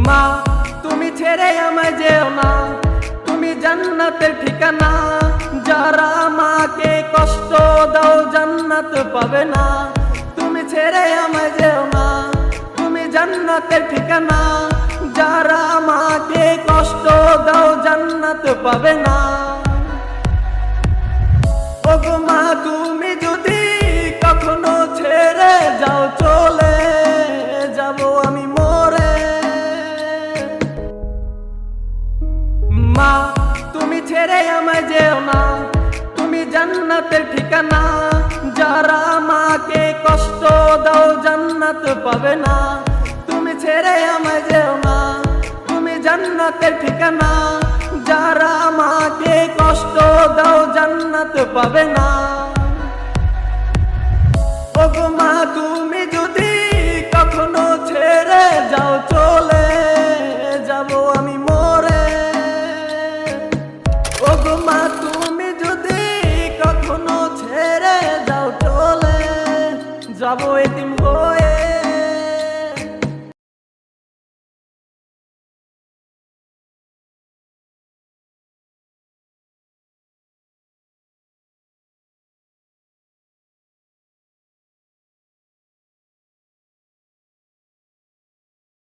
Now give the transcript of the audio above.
মা তুমি ছেড়ে আমায় যেও না, তুমি জান্নাতের ঠিকানা। যারা মাকে কষ্ট দাও জান্নাত পাবে না। তুমি ছেড়ে আমায় যেও না, তুমি জান্নাতের ঠিকানা। যারা মাকে কষ্ট দাও জান্নাত পাবে না। ওগো মা তুমি যদি কখনো ছেড়ে যাও, চলে যাব আমি মরে। মা তুমি ছেড়ে আমায় যেও না, তুমি জান্নাতের ঠিকানা। যারা মাকে কষ্ট দাও জান্নাত পাবে না। তুমি ছেড়ে আমায় যেও না, তুমি জান্নাতের ঠিকানা। যারা মাকে কষ্ট দাও জান্নাত পাবে না। ওগো মা তুমি যদি কখনো ছেড়ে যাও, চলে যাব আমি মরে। ওগো মা তুমি যদি কখনো ছেড়ে যাও, চলে যাব এতিম